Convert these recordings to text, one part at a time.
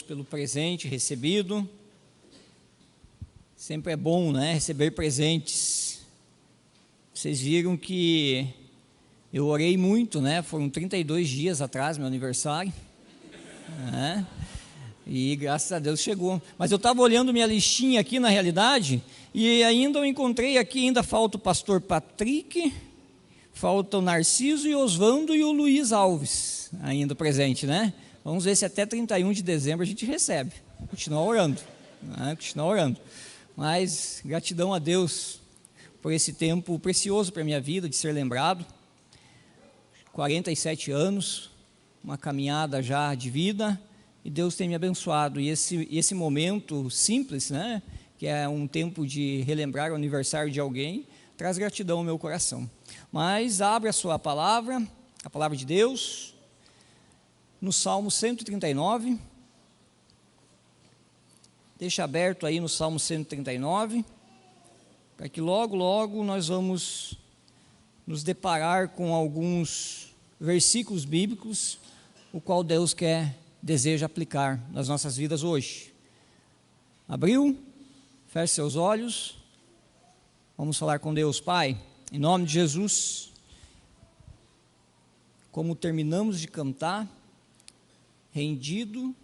Pelo presente recebido. Sempre é bom, né, receber presentes. Vocês viram que eu orei muito, né? Foram 32 dias atrás, meu aniversário, né? E graças a Deus chegou. Mas eu estava olhando minha listinha aqui na realidade, e ainda eu encontrei aqui, ainda falta o pastor Patrick, falta o Narciso e o Oswando e o Luiz Alves, ainda presente, né? Vamos ver se até 31 de dezembro a gente recebe. Continuar orando, né? Continuar orando. Mas gratidão a Deus por esse tempo precioso para a minha vida, de ser lembrado. 47 anos, uma caminhada já de vida, e Deus tem me abençoado. E esse momento simples, né, que é um tempo de relembrar o aniversário de alguém, traz gratidão ao meu coração. Mas abre a sua palavra, a palavra de Deus, no Salmo 139, deixa aberto aí no Salmo 139, para que logo, logo nós vamos nos deparar com alguns versículos bíblicos, o qual Deus deseja aplicar nas nossas vidas hoje. Abriu? Feche seus olhos, vamos falar com Deus. Pai, em nome de Jesus, como terminamos de cantar, rendido,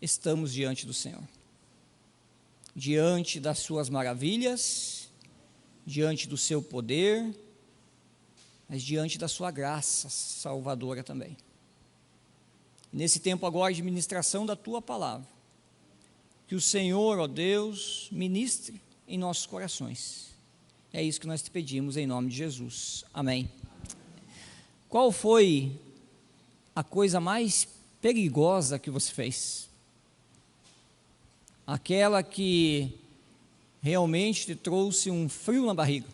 estamos diante do Senhor, diante das suas maravilhas, diante do seu poder, mas diante da sua graça salvadora também. Nesse tempo agora de ministração da tua palavra, que o Senhor, ó Deus, ministre em nossos corações. É isso que nós te pedimos em nome de Jesus. Amém. Qual foi a coisa mais perigosa que você fez? Aquela que realmente te trouxe um frio na barriga.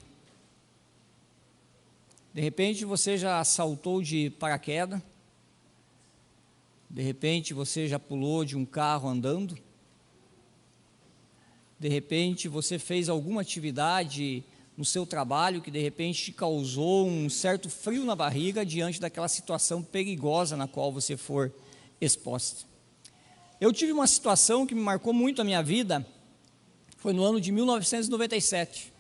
De repente você já saltou de paraquedas, de repente você já pulou de um carro andando, de repente você fez alguma atividade no seu trabalho que de repente te causou um certo frio na barriga diante daquela situação perigosa na qual você for exposta. Eu tive uma situação que me marcou muito a minha vida, foi no ano de 1997,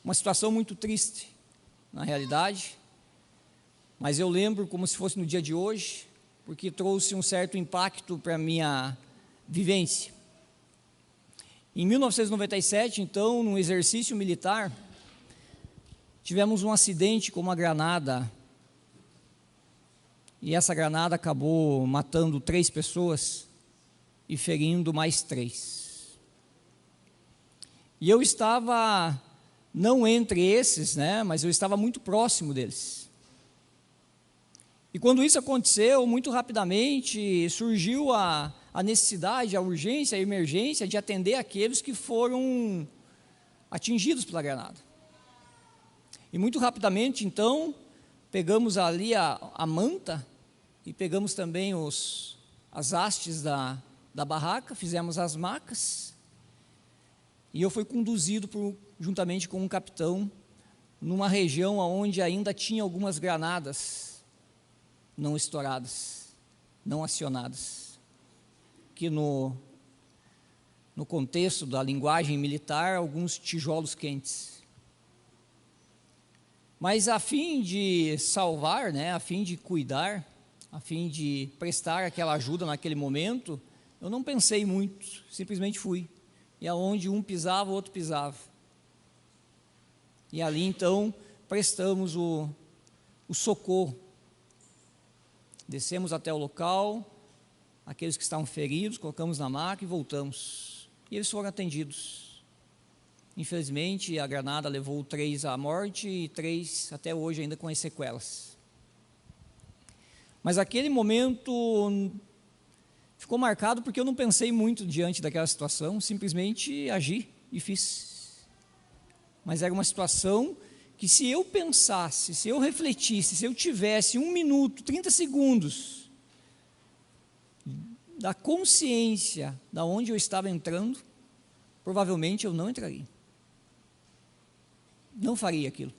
uma situação muito triste, na realidade, mas eu lembro como se fosse no dia de hoje, porque trouxe um certo impacto para a minha vivência. Em 1997, então, num exercício militar, tivemos um acidente com uma granada, e essa granada acabou matando 3 pessoas e ferindo mais 3. E eu estava, não entre esses, né, mas eu estava muito próximo deles. E quando isso aconteceu, muito rapidamente surgiu a necessidade, a urgência, a emergência de atender aqueles que foram atingidos pela granada. E muito rapidamente, então, pegamos ali a manta e pegamos também as hastes da barraca, fizemos as macas, e eu fui conduzido juntamente com um capitão numa região onde ainda tinha algumas granadas não estouradas, não acionadas, que no contexto da linguagem militar, alguns tijolos quentes. Mas a fim de salvar, né, a fim de cuidar, a fim de prestar aquela ajuda naquele momento, eu não pensei muito, simplesmente fui. E aonde um pisava, o outro pisava. E ali então prestamos o socorro. Descemos até o local, aqueles que estavam feridos, colocamos na maca e voltamos. E eles foram atendidos. Infelizmente, a granada levou 3 à morte e 3 até hoje ainda com as sequelas. Mas aquele momento ficou marcado porque eu não pensei muito diante daquela situação, simplesmente agi e fiz. Mas era uma situação que se eu pensasse, se eu refletisse, se eu tivesse 1 minuto, 30 segundos da consciência da onde eu estava entrando, provavelmente eu não entraria. Não faria aquilo.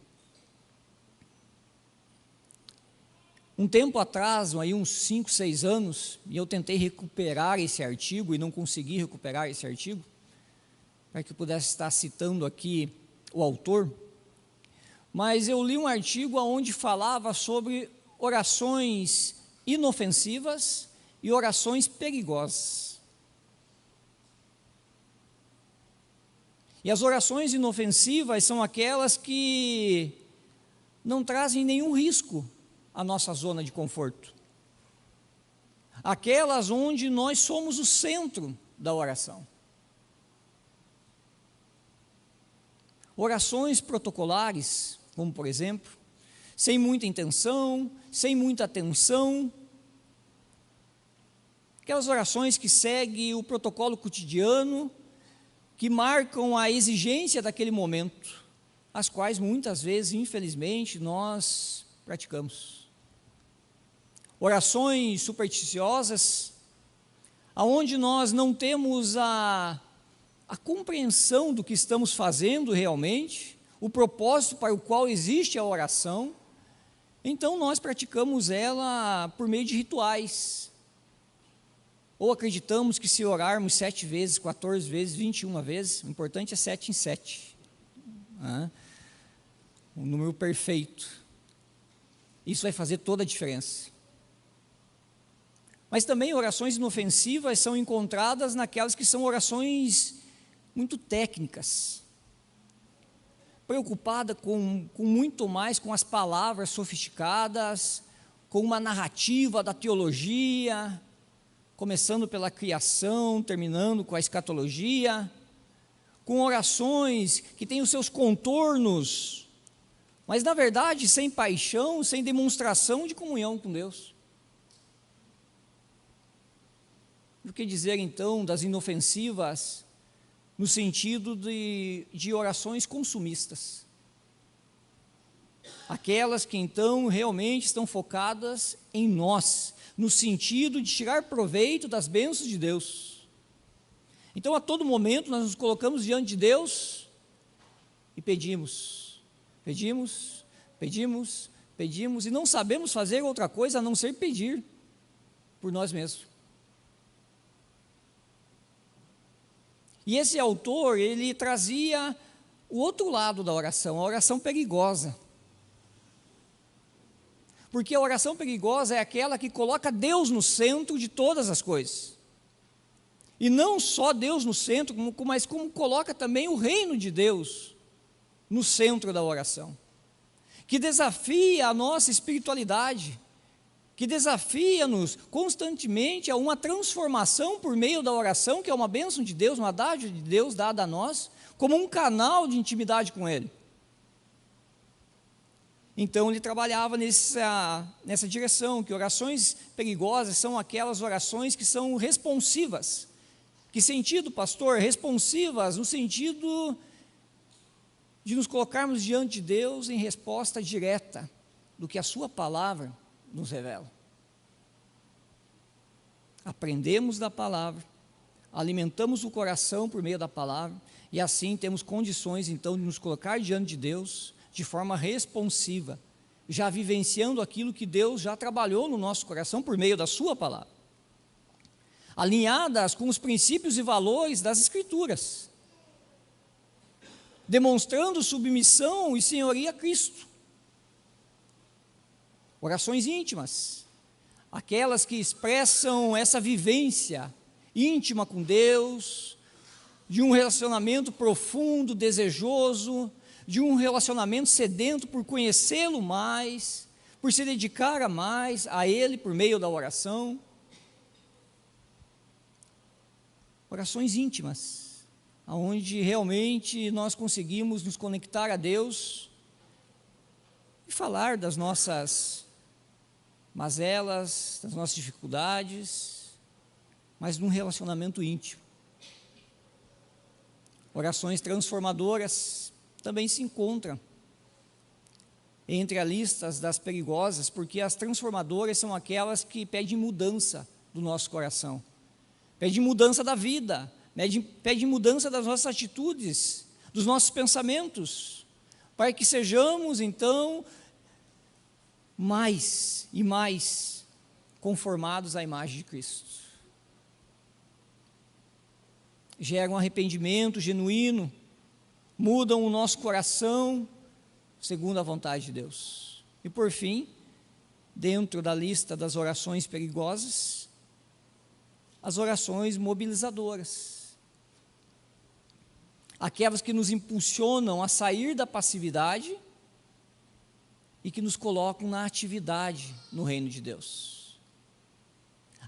Um tempo atrás, aí uns 5, 6 anos, e eu tentei recuperar esse artigo e não consegui recuperar esse artigo, para que eu pudesse estar citando aqui o autor, mas eu li um artigo onde falava sobre orações inofensivas e orações perigosas. E as orações inofensivas são aquelas que não trazem nenhum risco à nossa zona de conforto. Aquelas onde nós somos o centro da oração. Orações protocolares, como por exemplo, sem muita intenção, sem muita atenção. Aquelas orações que seguem o protocolo cotidiano, que marcam a exigência daquele momento, as quais muitas vezes, infelizmente, nós praticamos. Orações supersticiosas, aonde nós não temos a compreensão do que estamos fazendo realmente, o propósito para o qual existe a oração, então nós praticamos ela por meio de rituais, ou acreditamos que se orarmos 7 vezes, 14 vezes, 21 vezes, o importante é 7 em 7, um número perfeito, isso vai fazer toda a diferença. Mas também orações inofensivas são encontradas naquelas que são orações muito técnicas, preocupada com muito mais com as palavras sofisticadas, com uma narrativa da teologia, começando pela criação, terminando com a escatologia, com orações que têm os seus contornos, mas na verdade sem paixão, sem demonstração de comunhão com Deus. O que dizer então das inofensivas, no sentido de orações consumistas? Aquelas que então realmente estão focadas em nós, no sentido de tirar proveito das bênçãos de Deus. Então a todo momento nós nos colocamos diante de Deus e pedimos, e não sabemos fazer outra coisa a não ser pedir por nós mesmos. E esse autor, ele trazia o outro lado da oração, a oração perigosa. Porque a oração perigosa é aquela que coloca Deus no centro de todas as coisas. E não só Deus no centro, mas como coloca também o reino de Deus no centro da oração. Que desafia a nossa espiritualidade, que desafia-nos constantemente a uma transformação por meio da oração, que é uma bênção de Deus, uma dádiva de Deus dada a nós, como um canal de intimidade com Ele. Então ele trabalhava nessa direção, que orações perigosas são aquelas orações que são responsivas. Que sentido, pastor? Responsivas no sentido de nos colocarmos diante de Deus em resposta direta do que a sua palavra nos revela. Aprendemos da palavra, alimentamos o coração por meio da palavra, e assim temos condições então de nos colocar diante de Deus de forma responsiva, já vivenciando aquilo que Deus já trabalhou no nosso coração por meio da sua palavra, alinhadas com os princípios e valores das Escrituras, demonstrando submissão e senhoria a Cristo. Orações íntimas, aquelas que expressam essa vivência íntima com Deus, de um relacionamento profundo, desejoso, de um relacionamento sedento por conhecê-lo mais, por se dedicar a mais a Ele por meio da oração. Orações íntimas, onde realmente nós conseguimos nos conectar a Deus e falar das nossas mazelas, das nossas dificuldades, mas num relacionamento íntimo. Orações transformadoras também se encontram entre as listas das perigosas, porque as transformadoras são aquelas que pedem mudança do nosso coração, pedem mudança da vida, pedem mudança das nossas atitudes, dos nossos pensamentos, para que sejamos então mais e mais conformados à imagem de Cristo. Geram arrependimento genuíno, mudam o nosso coração segundo a vontade de Deus. E por fim, dentro da lista das orações perigosas, as orações mobilizadoras. Aquelas que nos impulsionam a sair da passividade e que nos colocam na atividade no reino de Deus.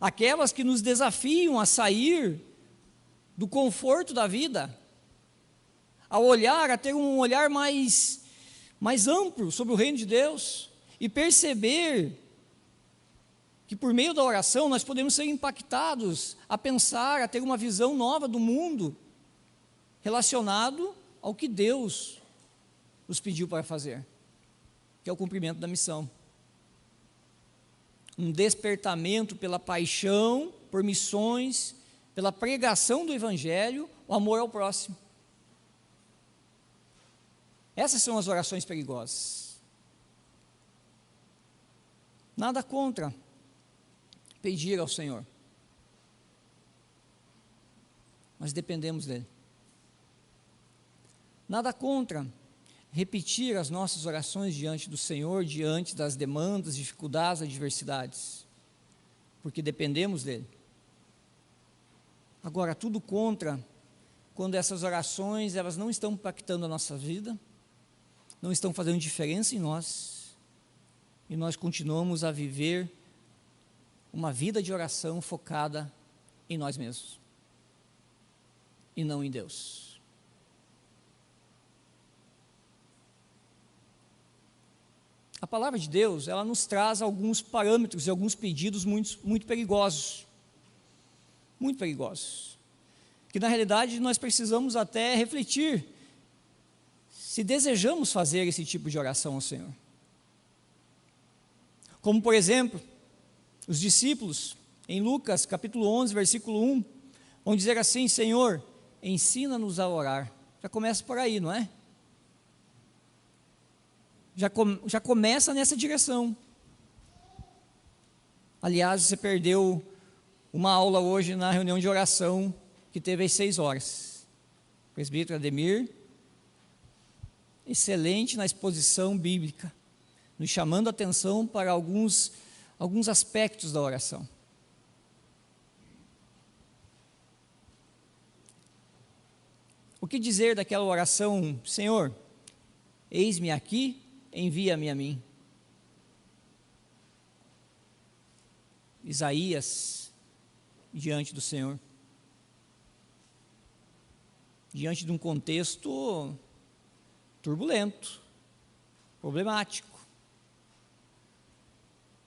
Aquelas que nos desafiam a sair do conforto da vida, a ter um olhar mais amplo sobre o reino de Deus e perceber que por meio da oração nós podemos ser impactados a pensar, a ter uma visão nova do mundo relacionado ao que Deus nos pediu para fazer, que é o cumprimento da missão. Um despertamento pela paixão, por missões, pela pregação do Evangelho, o amor ao próximo. Essas são as orações perigosas. Nada contra pedir ao Senhor, mas dependemos dEle. Nada contra repetir as nossas orações diante do Senhor, diante das demandas, dificuldades, adversidades, porque dependemos dEle. Agora, tudo contra quando essas orações, elas não estão impactando a nossa vida, não estão fazendo diferença em nós, e nós continuamos a viver uma vida de oração focada em nós mesmos, e não em Deus. A palavra de Deus, ela nos traz alguns parâmetros e alguns pedidos muito perigosos, que na realidade nós precisamos até refletir, se desejamos fazer esse tipo de oração ao Senhor. Como por exemplo, os discípulos, em Lucas capítulo 11, versículo 1, vão dizer assim: Senhor, ensina-nos a orar. Já começa por aí, não é? Já começa nessa direção. Aliás, você perdeu uma aula hoje na reunião de oração que teve às 6 horas. O presbítero Ademir, excelente na exposição bíblica, nos chamando a atenção para alguns aspectos da oração. O que dizer daquela oração: Senhor, eis-me aqui, envia-me a mim. Isaías, diante do Senhor, diante de um contexto turbulento, problemático,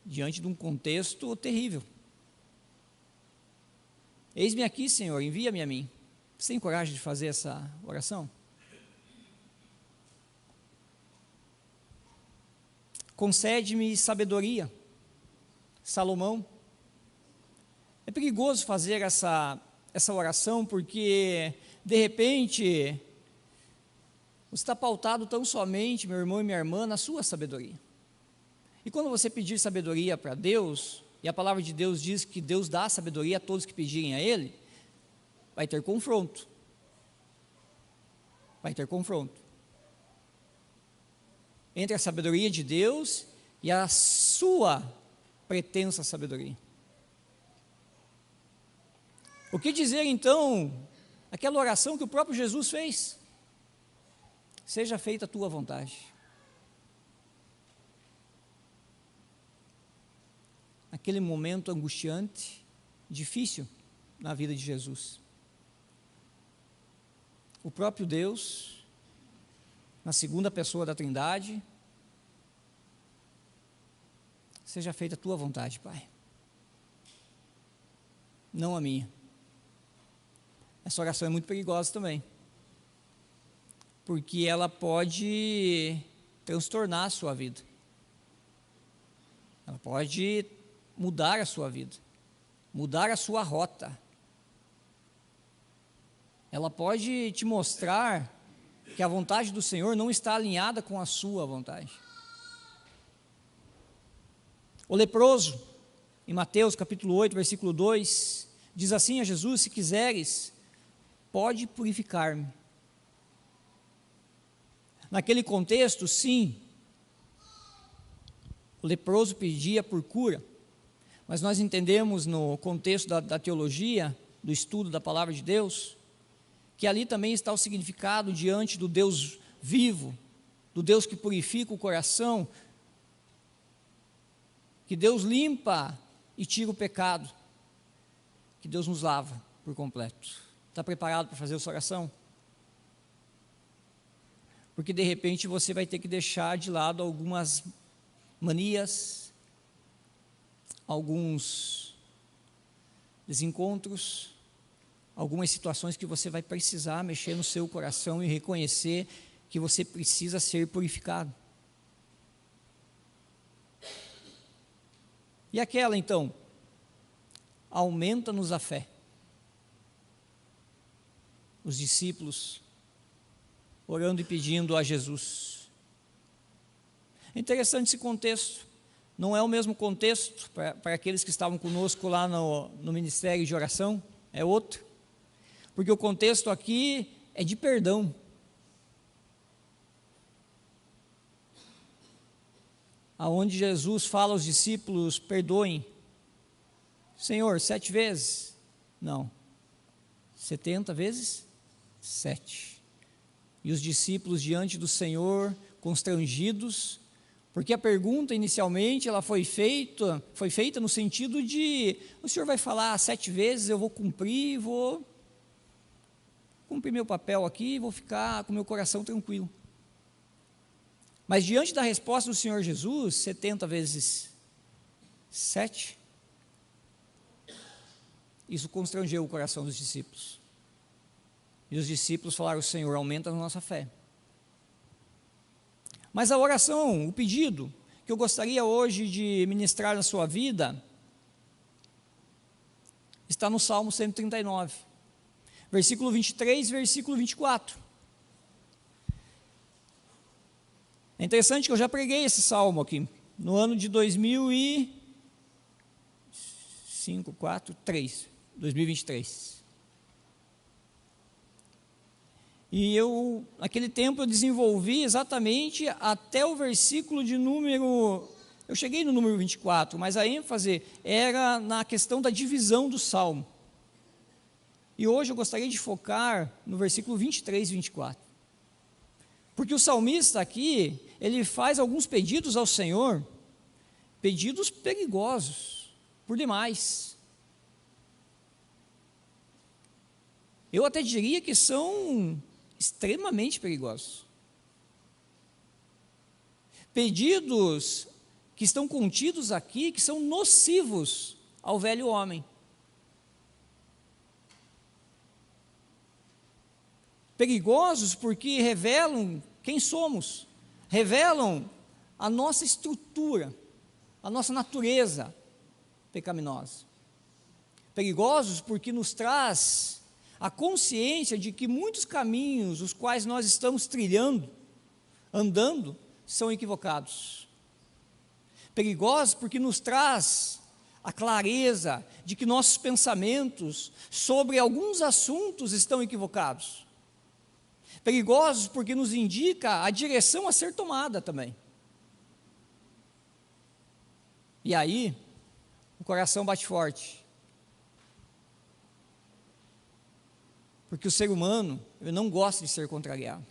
diante de um contexto terrível. Eis-me aqui, Senhor, envia-me a mim. Você tem coragem de fazer essa oração? Concede-me sabedoria. Salomão. É perigoso fazer essa oração, porque de repente você está pautado tão somente, meu irmão e minha irmã, na sua sabedoria. E quando você pedir sabedoria para Deus, e a palavra de Deus diz que Deus dá sabedoria a todos que pedirem a Ele, vai ter confronto. Vai ter confronto entre a sabedoria de Deus e a sua pretensa sabedoria. O que dizer então, aquela oração que o próprio Jesus fez? Seja feita a tua vontade. Aquele momento angustiante, difícil na vida de Jesus. O próprio Deus, na segunda pessoa da Trindade: seja feita a tua vontade, Pai, não a minha. Essa oração é muito perigosa também, porque ela pode transtornar a sua vida, ela pode mudar a sua vida, mudar a sua rota, ela pode te mostrar que a vontade do Senhor não está alinhada com a sua vontade. O leproso, em Mateus capítulo 8, versículo 2, diz assim a Jesus: se quiseres, pode purificar-me. Naquele contexto, sim, o leproso pedia por cura, mas nós entendemos no contexto da teologia, do estudo da palavra de Deus, que ali também está o significado diante do Deus vivo, do Deus que purifica o coração, que Deus limpa e tira o pecado, que Deus nos lava por completo. Está preparado para fazer essa oração? Porque de repente você vai ter que deixar de lado algumas manias, alguns desencontros, algumas situações que você vai precisar mexer no seu coração e reconhecer que você precisa ser purificado. E aquela então, aumenta-nos a fé. Os discípulos orando e pedindo a Jesus. É interessante esse contexto, não é o mesmo contexto para aqueles que estavam conosco lá no ministério de oração, é outro, porque o contexto aqui é de perdão. Aonde Jesus fala aos discípulos: perdoem. Senhor, 7 vezes? Não, 70 vezes 7. E os discípulos diante do Senhor, constrangidos, porque a pergunta inicialmente ela foi feita no sentido de: o Senhor vai falar 7 vezes, eu vou cumprir meu papel aqui, vou ficar com meu coração tranquilo. Mas diante da resposta do Senhor Jesus, 70 vezes 7, isso constrangeu o coração dos discípulos. E os discípulos falaram: Senhor, aumenta a nossa fé. Mas a oração, o pedido que eu gostaria hoje de ministrar na sua vida, está no Salmo 139, versículo 23 e versículo 24. É interessante que eu já preguei esse salmo aqui, no ano de 2023. E naquele tempo eu desenvolvi exatamente até o versículo de número, eu cheguei no número 24, mas a ênfase era na questão da divisão do salmo. E hoje eu gostaria de focar no versículo 23 e 24. Porque o salmista aqui, ele faz alguns pedidos ao Senhor, pedidos perigosos, por demais. Eu até diria que são extremamente perigosos. Pedidos que estão contidos aqui, que são nocivos ao velho homem. Perigosos porque revelam quem somos, revelam a nossa estrutura, a nossa natureza pecaminosa. Perigosos porque nos traz a consciência de que muitos caminhos os quais nós estamos trilhando, andando, são equivocados. Perigosos porque nos traz a clareza de que nossos pensamentos sobre alguns assuntos estão equivocados. Perigosos porque nos indica a direção a ser tomada também. E aí, o coração bate forte. Porque o ser humano, ele não gosta de ser contrariado.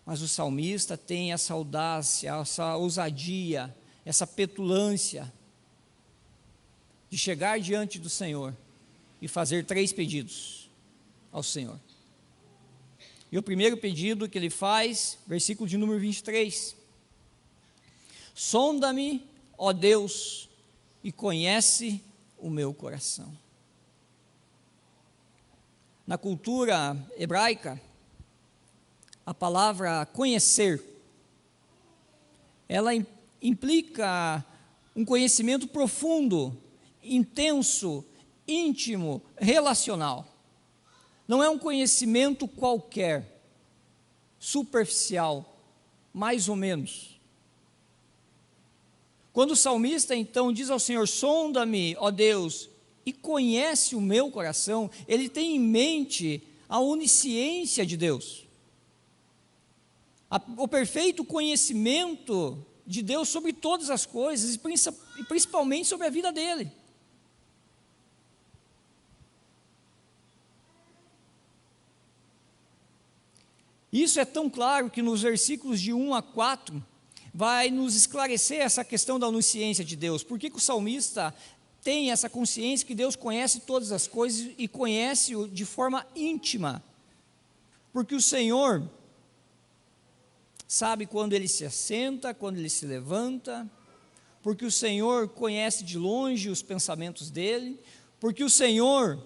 Mas o salmista tem essa audácia, essa ousadia, essa petulância de chegar diante do Senhor e fazer 3 pedidos ao Senhor. E o primeiro pedido que ele faz, versículo de número 23. Sonda-me, ó Deus, e conhece o meu coração. Na cultura hebraica, a palavra conhecer, ela implica um conhecimento profundo, intenso, íntimo, relacional. Não é um conhecimento qualquer, superficial, mais ou menos. Quando o salmista então diz ao Senhor: sonda-me, ó Deus, e conhece o meu coração, ele tem em mente a onisciência de Deus, o perfeito conhecimento de Deus sobre todas as coisas, e principalmente sobre a vida dele. Isso é tão claro que nos versículos de 1 a 4, vai nos esclarecer essa questão da onisciência de Deus. Por que o salmista tem essa consciência que Deus conhece todas as coisas e conhece-o de forma íntima? Porque o Senhor sabe quando ele se assenta, quando ele se levanta, porque o Senhor conhece de longe os pensamentos dele, porque o Senhor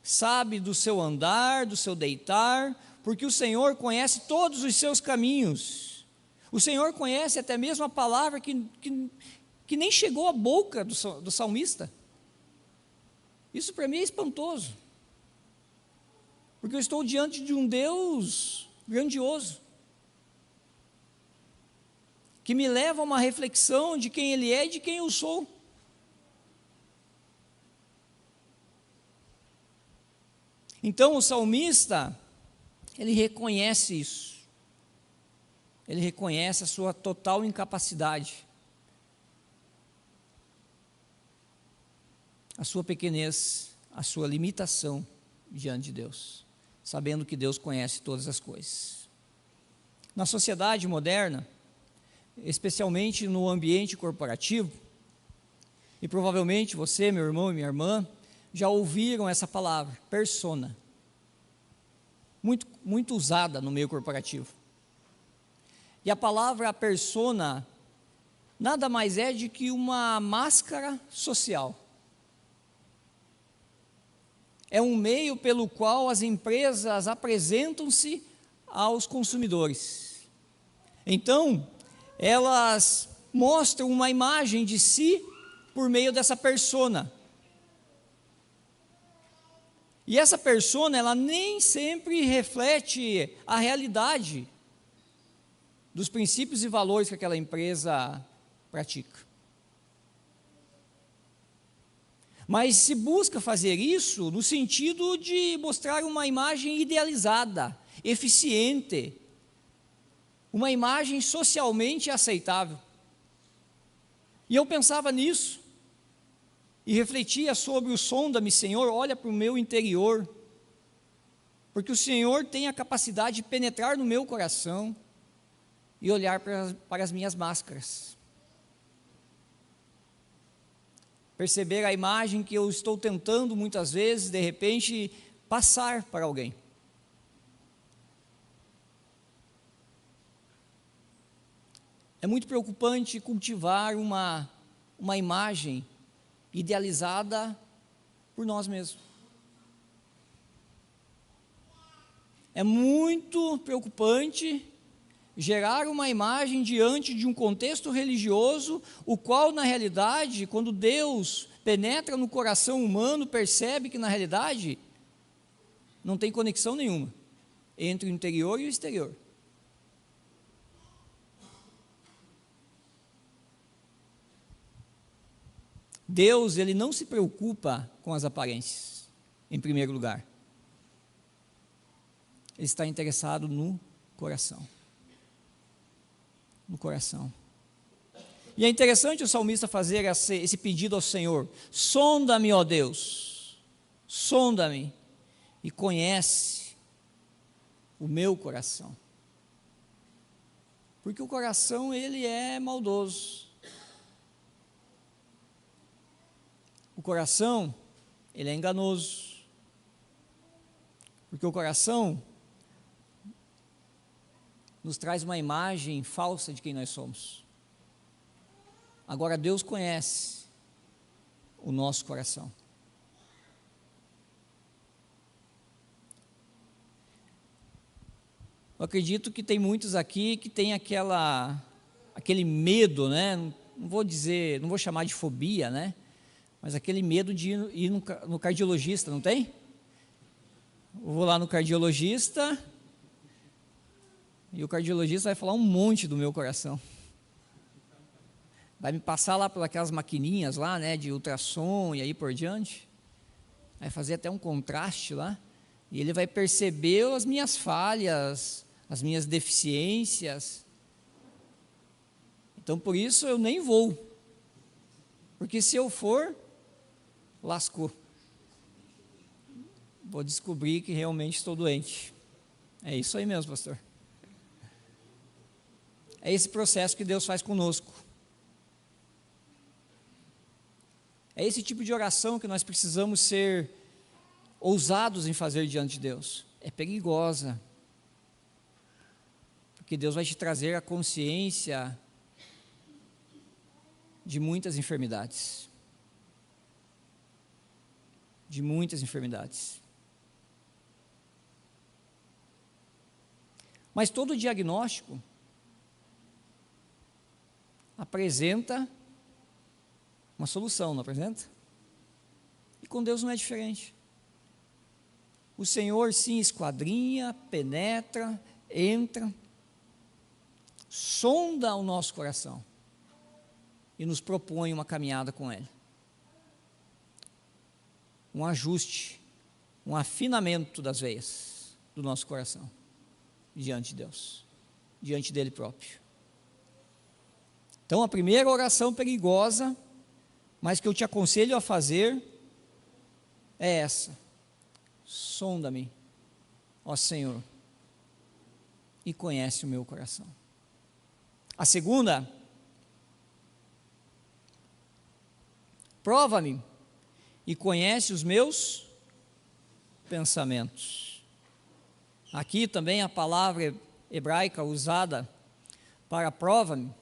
sabe do seu andar, do seu deitar, porque o Senhor conhece todos os seus caminhos. O Senhor conhece até mesmo a palavra que nem chegou à boca do salmista. Isso para mim é espantoso, porque eu estou diante de um Deus grandioso, que me leva a uma reflexão de quem Ele é e de quem eu sou. Então o salmista, ele reconhece isso, ele reconhece a sua total incapacidade, a sua pequenez, a sua limitação diante de Deus, sabendo que Deus conhece todas as coisas. Na sociedade moderna, especialmente no ambiente corporativo, e provavelmente você, meu irmão e minha irmã, já ouviram essa palavra, persona, muito usada no meio corporativo. E a palavra persona nada mais é de que uma máscara social. É um meio pelo qual as empresas apresentam-se aos consumidores. Então, elas mostram uma imagem de si por meio dessa persona. E essa persona, ela nem sempre reflete a realidade dos princípios e valores que aquela empresa pratica. Mas se busca fazer isso no sentido de mostrar uma imagem idealizada, eficiente, uma imagem socialmente aceitável. E eu pensava nisso, e refletia sobre o sonda-me, Senhor, olha para o meu interior, porque o Senhor tem a capacidade de penetrar no meu coração e olhar para as minhas máscaras. Perceber a imagem que eu estou tentando muitas vezes, de repente, passar para alguém. É muito preocupante cultivar uma imagem idealizada por nós mesmos. É muito preocupante gerar uma imagem diante de um contexto religioso, o qual, na realidade, quando Deus penetra no coração humano, percebe que, na realidade, não tem conexão nenhuma entre o interior e o exterior. Deus, ele não se preocupa com as aparências, em primeiro lugar. Ele está interessado no coração. No coração. E é interessante o salmista fazer esse pedido ao Senhor: sonda-me, ó Deus, sonda-me e conhece o meu coração. Porque o coração, ele é maldoso. O coração, ele é enganoso, porque o coração nos traz uma imagem falsa de quem nós somos. Agora, Deus conhece o nosso coração. Eu acredito que tem muitos aqui que tem aquele medo, né? Não vou chamar de fobia, né? Mas aquele medo de ir no cardiologista, não tem? Eu vou lá no cardiologista e o cardiologista vai falar um monte do meu coração. vai me passar lá por aquelas maquininhas lá, né, de ultrassom e aí por diante, vai fazer até um contraste lá, e ele vai perceber as minhas falhas, as minhas deficiências. Então, por isso eu nem vou, porque se eu for, lascou. Vou descobrir que realmente estou doente. É isso aí mesmo, pastor. É esse processo que Deus faz conosco. É esse tipo de oração que nós precisamos ser ousados em fazer diante de Deus. É perigosa, porque Deus vai te trazer a consciência de muitas enfermidades. De muitas enfermidades. Mas todo diagnóstico apresenta uma solução, não apresenta? E com Deus não é diferente. O Senhor sim esquadrinha, penetra, entra, sonda o nosso coração e nos propõe uma caminhada com Ele. Um ajuste, um afinamento das veias do nosso coração diante de Deus, diante dele próprio. Então, a primeira oração perigosa, mas que eu te aconselho a fazer, é essa: sonda-me, ó Senhor, e conhece o meu coração. A segunda: prova-me e conhece os meus pensamentos. Aqui também a palavra hebraica usada para prova-me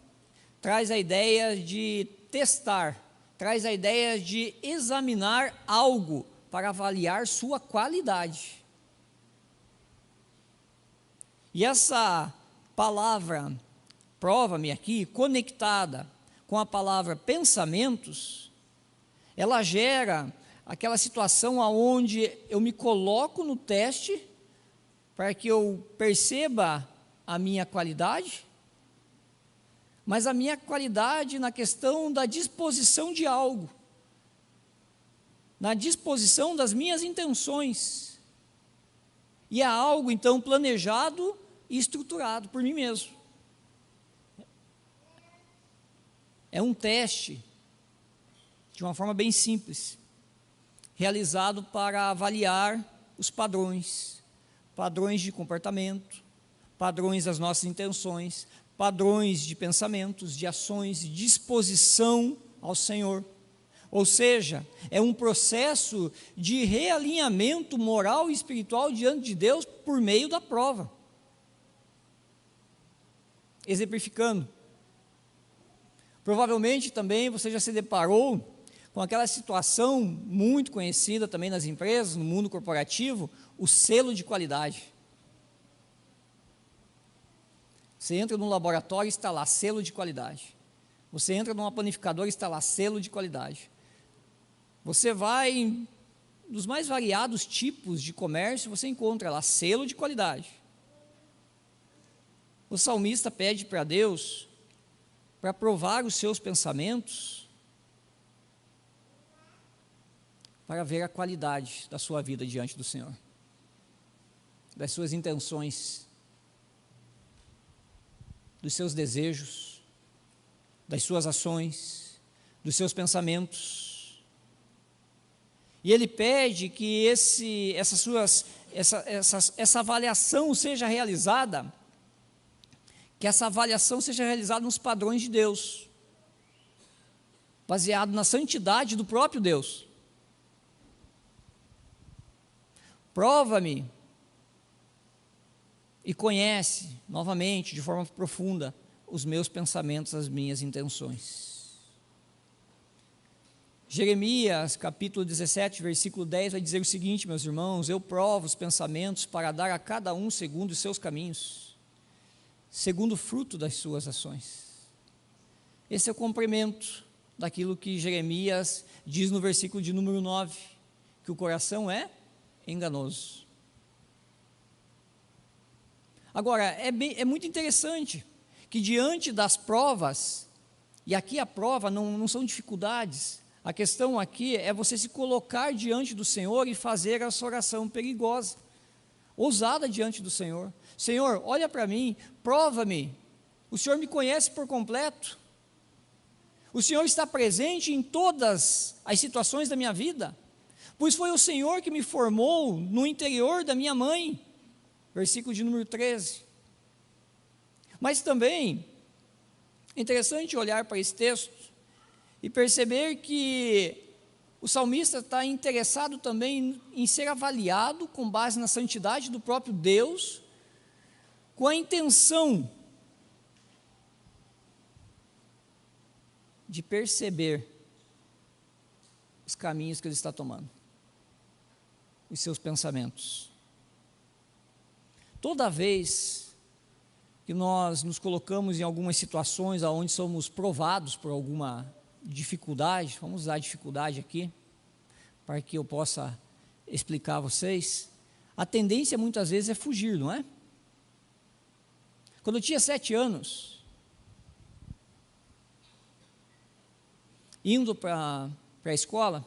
traz a ideia de testar, traz a ideia de examinar algo para avaliar sua qualidade. E essa palavra prova-me aqui, conectada com a palavra pensamentos, ela gera aquela situação onde eu me coloco no teste para que eu perceba a minha qualidade, mas a minha qualidade na questão da disposição de algo, na disposição das minhas intenções, e é algo então planejado e estruturado por mim mesmo. É um teste, de uma forma bem simples, realizado para avaliar os padrões de comportamento, padrões das nossas intenções, padrões de pensamentos, de ações, de disposição ao Senhor. Ou seja, é um processo de realinhamento moral e espiritual diante de Deus por meio da prova. Exemplificando, provavelmente também você já se deparou com aquela situação muito conhecida também nas empresas, no mundo corporativo, o selo de qualidade. Você entra num laboratório e está lá, selo de qualidade. Você entra numa panificadora e está lá, selo de qualidade. Você vai nos mais variados tipos de comércio, você encontra lá, selo de qualidade. O salmista pede para Deus para provar os seus pensamentos, para ver a qualidade da sua vida diante do Senhor, das suas intenções, dos seus desejos, das suas ações, dos seus pensamentos. E ele pede que essa avaliação seja realizada, que essa avaliação seja realizada nos padrões de Deus, baseado na santidade do próprio Deus. Prova-me e conhece, novamente, de forma profunda, os meus pensamentos, as minhas intenções. Jeremias, capítulo 17, versículo 10, vai dizer o seguinte, meus irmãos: eu provo os pensamentos para dar a cada um segundo os seus caminhos, segundo o fruto das suas ações. Esse é o complemento daquilo que Jeremias diz no versículo de número 9, que o coração é enganoso. Agora, é muito interessante que diante das provas E aqui a prova não são dificuldades. A questão aqui é você se colocar diante do Senhor e fazer essa oração perigosa, ousada diante do Senhor. Senhor, olha para mim, prova-me. O Senhor me conhece por completo. O Senhor está presente em todas as situações da minha vida, pois foi o Senhor que me formou no interior da minha mãe. Versículo de número 13. Mas também é interessante olhar para esse texto e perceber que o salmista está interessado também em ser avaliado com base na santidade do próprio Deus, com a intenção de perceber os caminhos que ele está tomando, os seus pensamentos. Toda vez que nós nos colocamos em algumas situações onde somos provados por alguma dificuldade, vamos usar a dificuldade aqui, para que eu possa explicar a vocês, a tendência muitas vezes é fugir, não é? Quando eu tinha 7 anos, indo para a escola,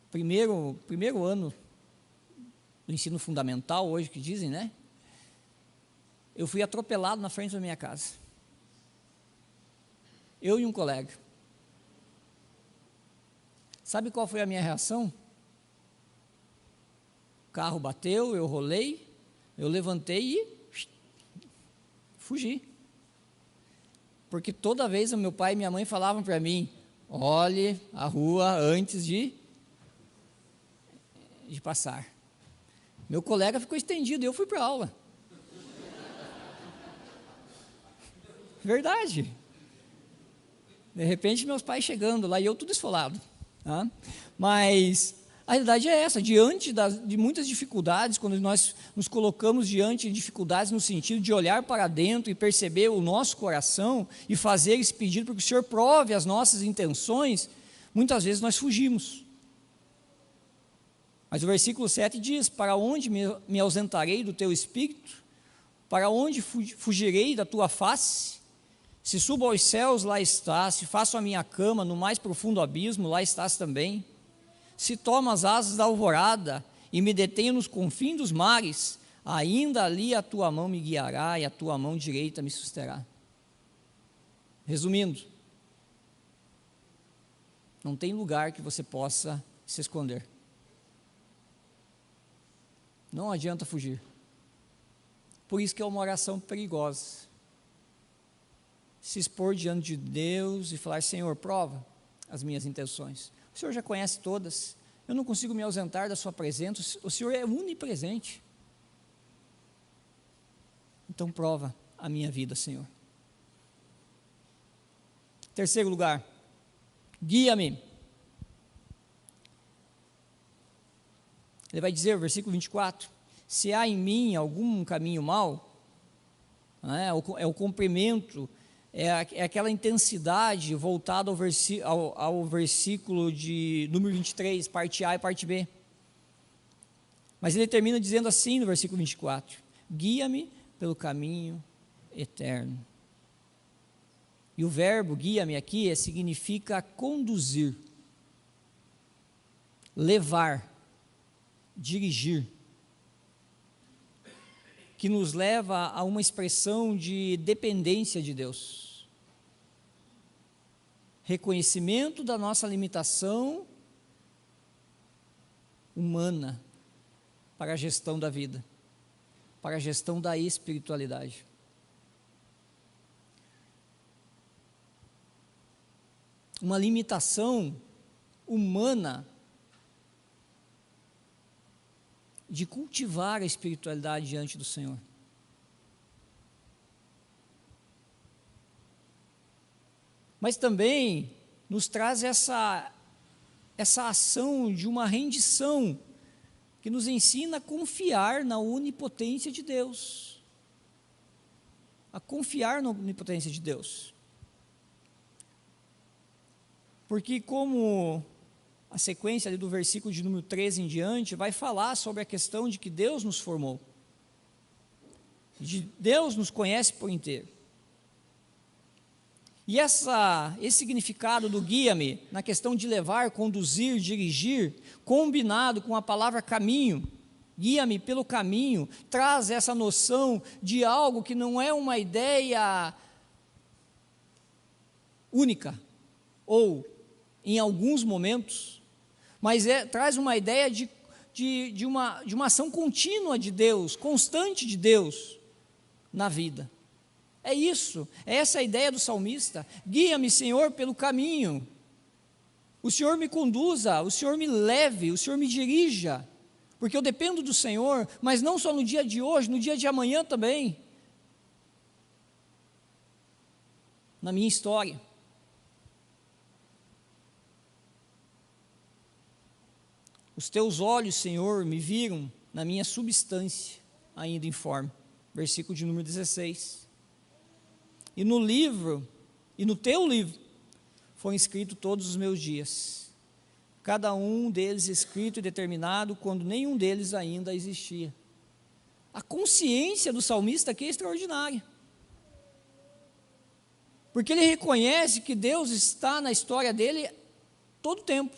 primeiro ano do ensino fundamental, hoje que dizem, né? Eu fui atropelado na frente da minha casa. Eu e um colega. Sabe qual foi a minha reação? O carro bateu, eu rolei, eu levantei e fugi. Porque toda vez o meu pai e minha mãe falavam para mim, olhe a rua antes de passar. Meu colega ficou estendido e eu fui para a aula. Verdade. De repente meus pais chegando lá e eu tudo esfolado. Tá? Mas a realidade é essa, diante de muitas dificuldades, quando nós nos colocamos diante de dificuldades no sentido de olhar para dentro e perceber o nosso coração e fazer esse pedido para que o Senhor prove as nossas intenções, muitas vezes nós fugimos. Mas o versículo 7 diz, para onde me ausentarei do teu espírito? Para onde fugirei da tua face? Se subo aos céus, lá estás. Se faço a minha cama no mais profundo abismo, lá estás também. Se tomo as asas da alvorada e me detenho nos confins dos mares, ainda ali a tua mão me guiará e a tua mão direita me susterá. Resumindo, não tem lugar que você possa se esconder. Não adianta fugir. Por isso que é uma oração perigosa. Se expor diante de Deus e falar, Senhor, prova as minhas intenções. O Senhor já conhece todas, eu não consigo me ausentar da sua presença, o Senhor é onipresente. Então prova a minha vida, Senhor. Terceiro lugar, guia-me. Ele vai dizer, versículo 24, se há em mim algum caminho mau, é o cumprimento, é aquela intensidade voltada ao versículo de número 23, parte A e parte B. Mas ele termina dizendo assim no versículo 24, guia-me pelo caminho eterno. E o verbo guia-me aqui significa conduzir, levar, dirigir, que nos leva a uma expressão de dependência de Deus, reconhecimento da nossa limitação humana para a gestão da vida, para a gestão da espiritualidade. Uma limitação humana de cultivar a espiritualidade diante do Senhor. Mas também nos traz essa ação de uma rendição que nos ensina a confiar na onipotência de Deus. A confiar na onipotência de Deus. Porque como a sequência ali do versículo de número 13 em diante vai falar sobre a questão de que Deus nos formou, de Deus nos conhece por inteiro. E esse significado do guia-me, na questão de levar, conduzir, dirigir, combinado com a palavra caminho, guia-me pelo caminho, traz essa noção de algo que não é uma ideia única, ou em alguns momentos, mas traz uma ideia de uma ação contínua de Deus, constante de Deus na vida. É isso, é essa a ideia do salmista. Guia-me, Senhor, pelo caminho. O Senhor me conduza, o Senhor me leve, o Senhor me dirija, porque eu dependo do Senhor, mas não só no dia de hoje, no dia de amanhã também, na minha história. Os teus olhos, Senhor, me viram na minha substância, ainda informe. Versículo de número 16. E no teu livro, foram escritos todos os meus dias, cada um deles escrito e determinado, quando nenhum deles ainda existia. A consciência do salmista aqui é extraordinária, porque ele reconhece que Deus está na história dele todo o tempo,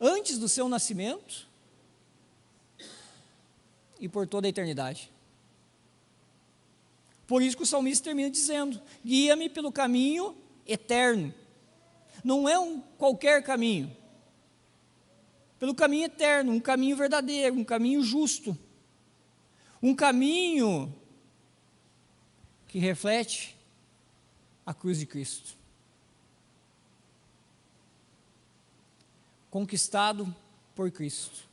antes do seu nascimento e por toda a eternidade. Por isso que o salmista termina dizendo: guia-me pelo caminho eterno. Não é um qualquer caminho, pelo caminho eterno, um caminho verdadeiro, um caminho justo, um caminho que reflete a cruz de Cristo, conquistado por Cristo,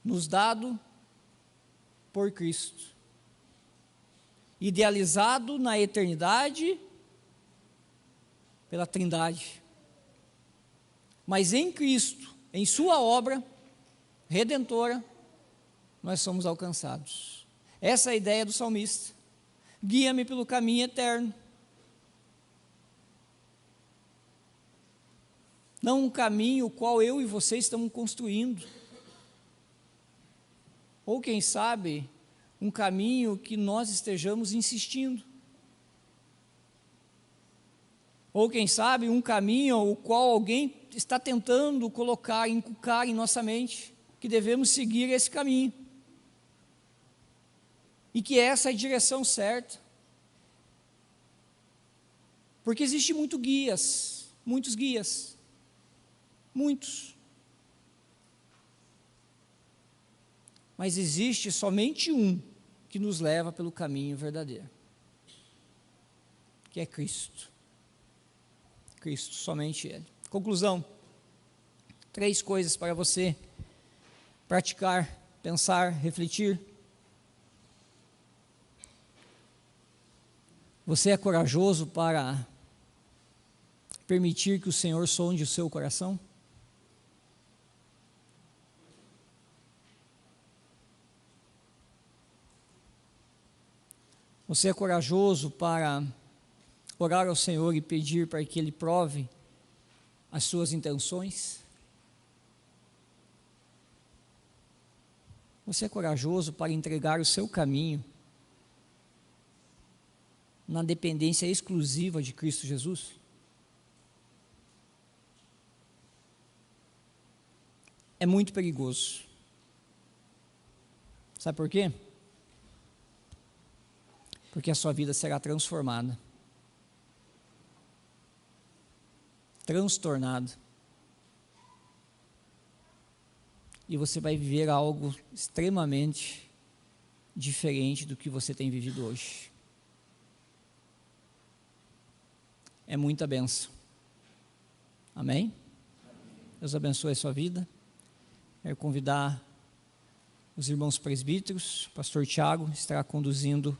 nos dado por Cristo, idealizado na eternidade pela Trindade, mas em Cristo, em sua obra redentora, nós somos alcançados. Essa é a ideia do salmista: guia-me pelo caminho eterno. Não um caminho o qual eu e você estamos construindo, ou quem sabe, um caminho que nós estejamos insistindo, ou quem sabe, um caminho o qual alguém está tentando colocar, inculcar em nossa mente, que devemos seguir esse caminho, e que essa é a direção certa, porque existe muitos guias, mas existe somente um que nos leva pelo caminho verdadeiro, que é Cristo. Cristo, somente Ele. Conclusão: 3 coisas para você praticar, pensar, refletir. Você é corajoso para permitir que o Senhor sonde o seu coração? Você é corajoso para orar ao Senhor e pedir para que Ele prove as suas intenções? Você é corajoso para entregar o seu caminho na dependência exclusiva de Cristo Jesus? É muito perigoso. Sabe por quê? Porque a sua vida será transformada, transtornada, e você vai viver algo extremamente diferente do que você tem vivido hoje. É muita bênção. Amém? Deus abençoe a sua vida. Quero convidar os irmãos presbíteros, o pastor Tiago estará conduzindo